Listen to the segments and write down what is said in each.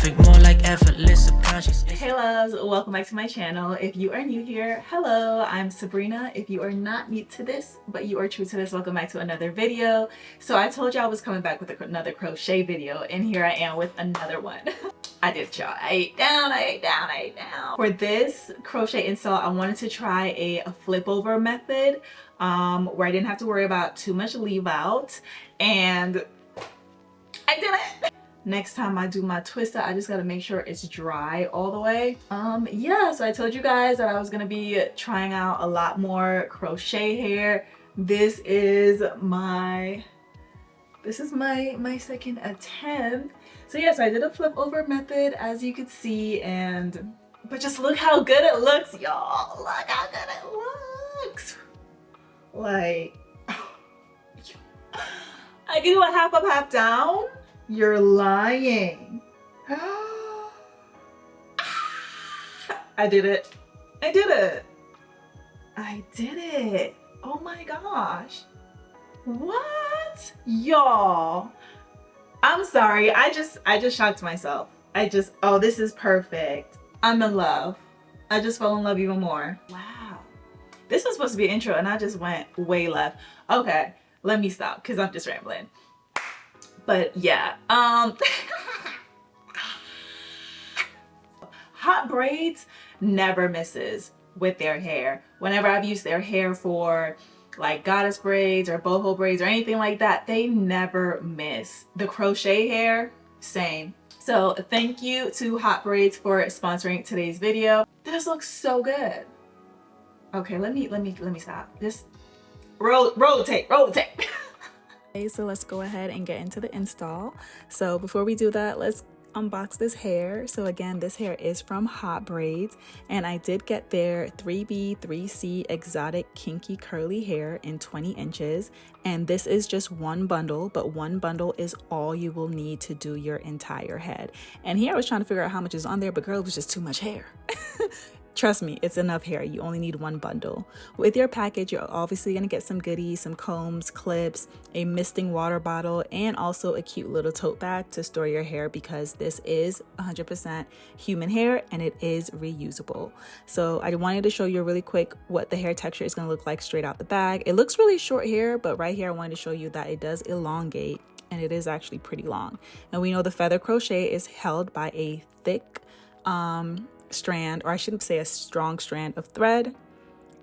perfect, more like effortless subconscious. Hey loves, welcome back to my channel. If you are new here, hello, I'm Sabrina. If you are not new to this, but you are true to this, welcome back to another video. So I told you I was coming back with another crochet video, and here I am with another one. I did, y'all. I ate down. For this crochet install, I wanted to try a flip over method where I didn't have to worry about too much leave out, and I did it. Next time I do my twister, I just gotta make sure it's dry all the way. Yeah, so I told you guys that I was gonna be trying out a lot more crochet hair. This is my second attempt. So yes, I did a flip over method, as you could see, but just look how good it looks, y'all. Look how good it looks. Like, I can do a half up, half down. You're lying. I did it. I did it. I did it. Oh my gosh. What? Y'all. I'm sorry. I just shocked myself. Oh, this is perfect. I'm in love. I just fell in love even more. Wow. This was supposed to be an intro and I just went way left. Okay, let me stop because I'm just rambling. But yeah, HotBraids never misses with their hair. Whenever I've used their hair for like goddess braids or boho braids or anything like that, they never miss. The crochet hair, same. So thank you to HotBraids for sponsoring today's video. This looks so good. Okay, let me stop. Just roll tape. Okay, so let's go ahead and get into the install. So before we do that, let's unbox this hair. So again, this hair is from HotBraids, and I did get their 3B 3C Exotic Kinky Curly Hair in 20 inches. And this is just one bundle, but one bundle is all you will need to do your entire head. And here I was trying to figure out how much is on there, but girl, it was just too much hair. Trust me, it's enough hair. You only need one bundle. With your package, you're obviously going to get some goodies, some combs, clips, a misting water bottle, and also a cute little tote bag to store your hair, because this is 100% human hair and it is reusable. So I wanted to show you really quick what the hair texture is going to look like straight out the bag. It looks really short hair, but right here I wanted to show you that it does elongate, and it is actually pretty long. And we know the feather crochet is held by a thick strand, or I shouldn't say a strong strand of thread.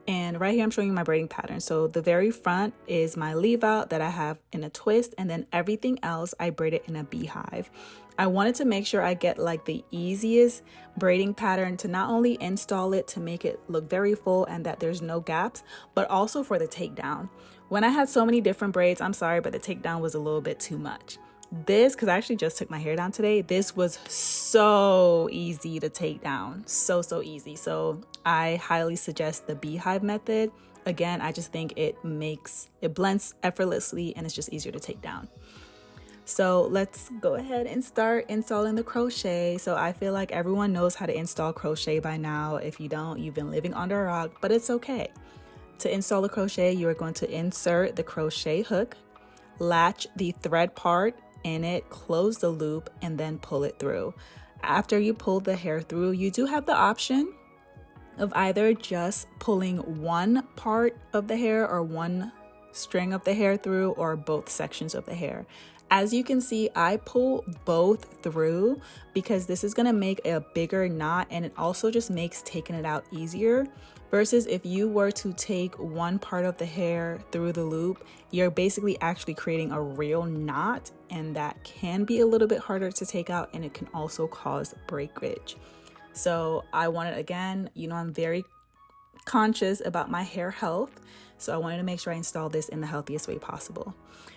And right here I'm showing you my braiding pattern. So the very front is my leave out that I have in a twist, and then everything else I braided in a beehive. I wanted to make sure I get like the easiest braiding pattern to not only install it to make it look very full and that there's no gaps, but also for the takedown. When I had so many different braids, I'm sorry, but the takedown was a little bit too much. This, because I actually just took my hair down today, this was so easy to take down. So easy. So I highly suggest the beehive method. Again, I just think it blends effortlessly and it's just easier to take down. So let's go ahead and start installing the crochet. So I feel like everyone knows how to install crochet by now. If you don't, you've been living under a rock, but it's okay. To install the crochet, you are going to insert the crochet hook, latch the thread part in it, close the loop, and then pull it through. After you pull the hair through, you do have the option of either just pulling one part of the hair or one string of the hair through, or both sections of the hair. As you can see, I pull both through because this is going to make a bigger knot, and it also just makes taking it out easier. Versus if you were to take one part of the hair through the loop, you're basically actually creating a real knot, and that can be a little bit harder to take out, and it can also cause breakage. So I wanted, again, you know, I'm very conscious about my hair health, so I wanted to make sure I install this in the healthiest way possible.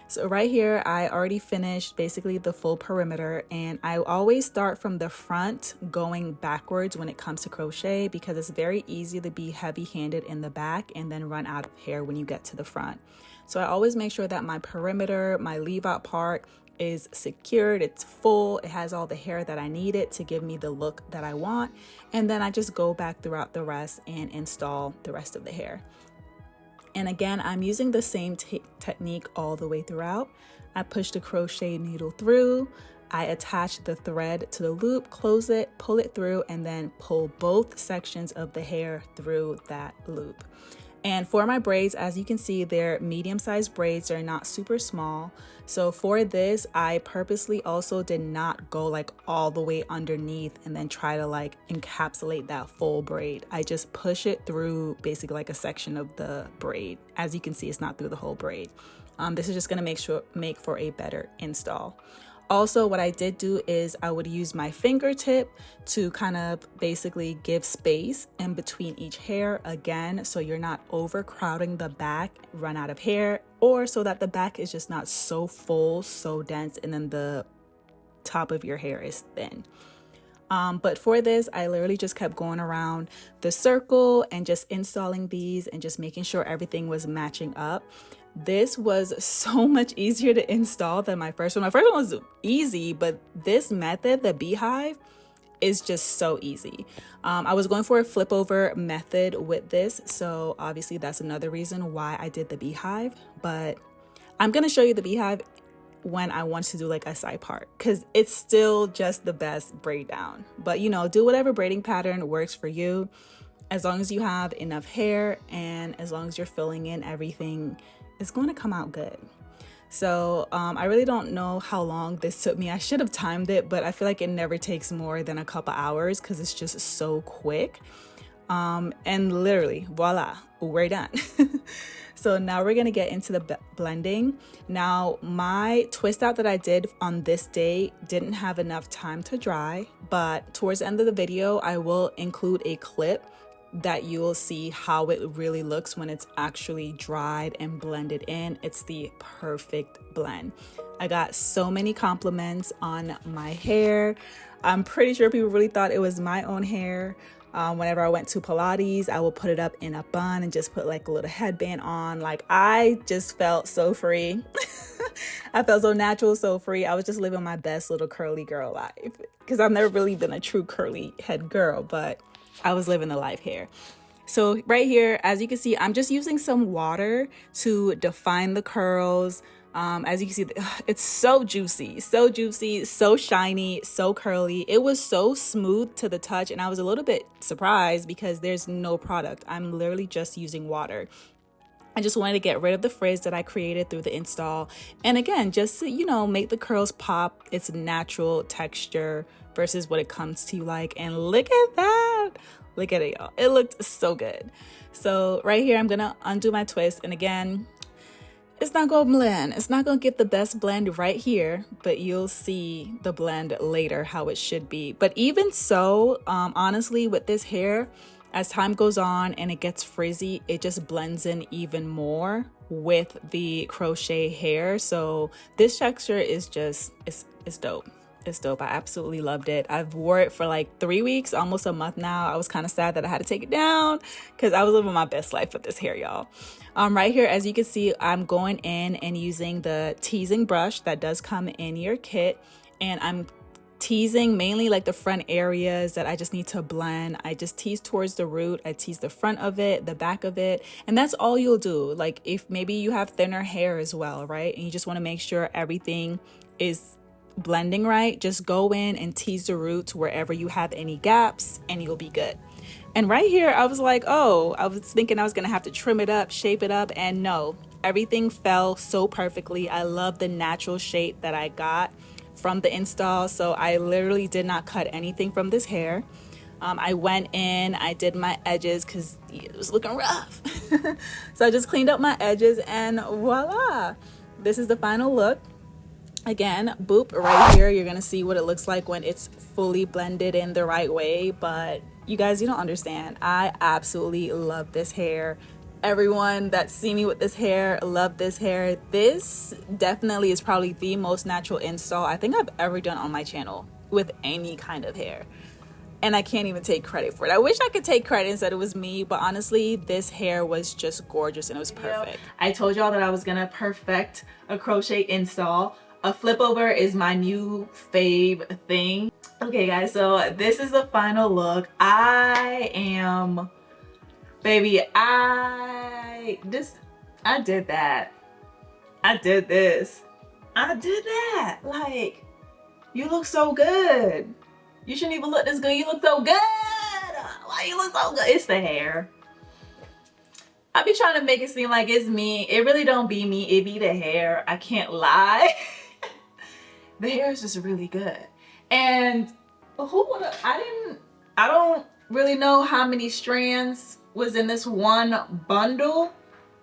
So right here, I already finished basically the full perimeter, and I always start from the front going backwards when it comes to crochet, because it's very easy to be heavy-handed in the back and then run out of hair when you get to the front. So I always make sure that my perimeter, my leave out part, is secured, it's full, it has all the hair that I needed to give me the look that I want, and then I just go back throughout the rest and install the rest of the hair. And again, I'm using the same technique all the way throughout. I push the crochet needle through, I attach the thread to the loop, close it, pull it through, and then pull both sections of the hair through that loop. And for my braids, as you can see, they're medium-sized braids. They're not super small. So for this, I purposely also did not go like all the way underneath and then try to like encapsulate that full braid. I just push it through basically like a section of the braid. As you can see, it's not through the whole braid. This is just gonna make for a better install. Also, what I did do is I would use my fingertip to kind of basically give space in between each hair again, so you're not overcrowding the back, run out of hair, or so that the back is just not so full, so dense, and then the top of your hair is thin. But for this, I literally just kept going around the circle and just installing these and just making sure everything was matching up. This was so much easier to install than my first one. My first one was easy, but this method, the beehive, is just so easy. I was going for a flip over method with this, so obviously that's another reason why I did the beehive, but I'm gonna show you the beehive when I want to do like a side part, because it's still just the best braid down. But you know, do whatever braiding pattern works for you, as long as you have enough hair and as long as you're filling in everything, it's going to come out good. So I really don't know how long this took me. I should have timed it, but I feel like it never takes more than a couple hours because it's just so quick. And literally, voila, we're done. So now we're gonna get into the blending. Now my twist out that I did on this day didn't have enough time to dry, but towards the end of the video, I will include a clip that you will see how it really looks when it's actually dried and blended in. It's the perfect blend. I got so many compliments on my hair. I'm pretty sure people really thought it was my own hair. Whenever I went to Pilates, I would put it up in a bun and just put like a little headband on. Like, I just felt so free. I felt so natural, so free. I was just living my best little curly girl life, because I've never really been a true curly head girl, but I was living the life here. So right here, as you can see, I'm just using some water to define the curls. As you can see, it's so juicy, so shiny, so curly. It was so smooth to the touch, and I was a little bit surprised because there's no product. I'm literally just using water. I just wanted to get rid of the frizz that I created through the install. And again, just to, you know, make the curls pop its natural texture versus what it comes to you like. And look at that. Look at it, y'all. It looked so good. So right here, I'm going to undo my twist. And again, it's not going to blend. It's not going to get the best blend right here, but you'll see the blend later how it should be. But even so, honestly, with this hair, as time goes on and it gets frizzy, it just blends in even more with the crochet hair. So this texture is just, it's dope. It's dope. I absolutely loved it. I've wore it for like 3 weeks, almost a month now. I was kind of sad that I had to take it down because I was living my best life with this hair, y'all. Right here, as you can see, I'm going in and using the teasing brush that does come in your kit, and I'm teasing mainly like the front areas that I just need to blend. I just tease towards the root. I tease the front of it, the back of it, and that's all you'll do. Like if maybe you have thinner hair as well, right? And you just want to make sure everything is blending right, just go in and tease the roots wherever you have any gaps and you'll be good. And right here, I was like, oh, I was thinking I was gonna have to trim it up, shape it up, and no, everything fell so perfectly. I love the natural shape that I got from the install. So I literally did not cut anything from this hair. I went in, I did my edges because it was looking rough. So I just cleaned up my edges and voila, this is the final look. Again, boop, right here, you're gonna see what it looks like when it's fully blended in the right way. But you guys, you don't understand. I absolutely love this hair. Everyone that see me with this hair, love this hair. This definitely is probably the most natural install I think I've ever done on my channel with any kind of hair. And I can't even take credit for it. I wish I could take credit and said it was me, but honestly, this hair was just gorgeous and it was perfect. I told y'all that I was gonna perfect a crochet install. A flip over is my new fave thing. Okay guys, so this is the final look. Baby, I did that. I did this. I did that. Like, You look so good. You shouldn't even look this good. You look so good. Why you look so good? It's the hair. I be trying to make it seem like it's me. It really don't be me. It be the hair. I can't lie. The hair is just really good. And I don't really know how many strands was in this one bundle.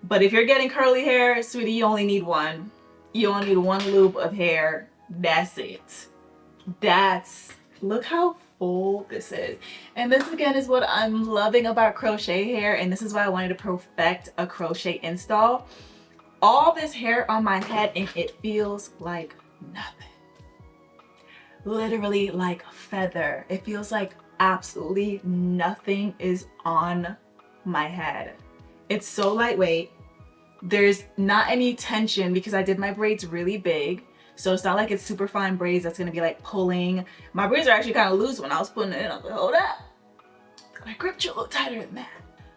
But if you're getting curly hair, sweetie, you only need one. You only need one loop of hair. That's it. Look how full this is. And this again is what I'm loving about crochet hair, and this is why I wanted to perfect a crochet install. All this hair on my head and it feels like nothing. Literally like feather. It feels like absolutely nothing is on my head. It's so lightweight. There's not any tension because I did my braids really big. So it's not like it's super fine braids that's gonna be like pulling. My braids are actually kind of loose when I was putting it in. I was like, hold up. I gripped you a little tighter than that.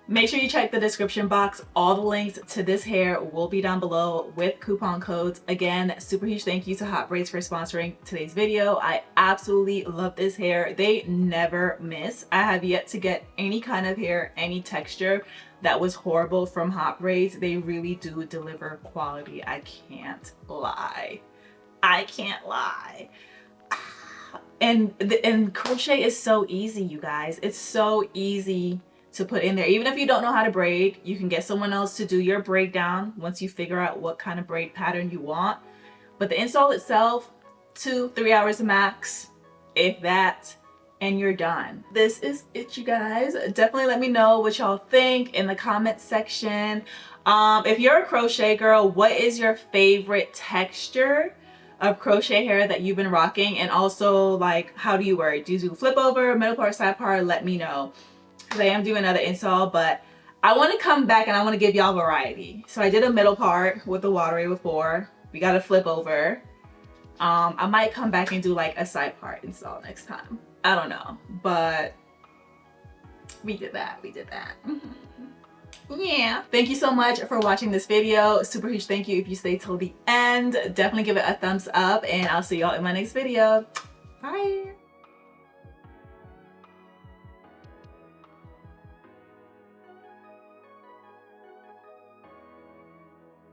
Make sure you check the description box. All the links to this hair will be down below with coupon codes. Again, super huge thank you to HotBraids for sponsoring today's video. I absolutely love this hair. They never miss. I have yet to get any kind of hair, any texture that was horrible from HotBraids. They really do deliver quality. I can't lie. I can't lie. And crochet is so easy, you guys. It's so easy to put in there. Even if you don't know how to braid, you can get someone else to do your breakdown once you figure out what kind of braid pattern you want. But the install itself, 2-3 hours max, if that, and you're done. This is it, you guys. Definitely let me know what y'all think in the comment section. If you're a crochet girl, what is your favorite texture of crochet hair that you've been rocking? And also, like, how do you wear it? Do you do flip over, middle part, side part? Let me know, because I am doing another install, but I want to come back and I want to give y'all variety. So I did a middle part with the watery before. We got a flip over. I might come back and do like a side part install next time. I don't know, but we did that. Yeah. Thank you so much for watching this video. Super huge thank you if you stayed till the end. Definitely give it a thumbs up, and I'll see y'all in my next video. Bye.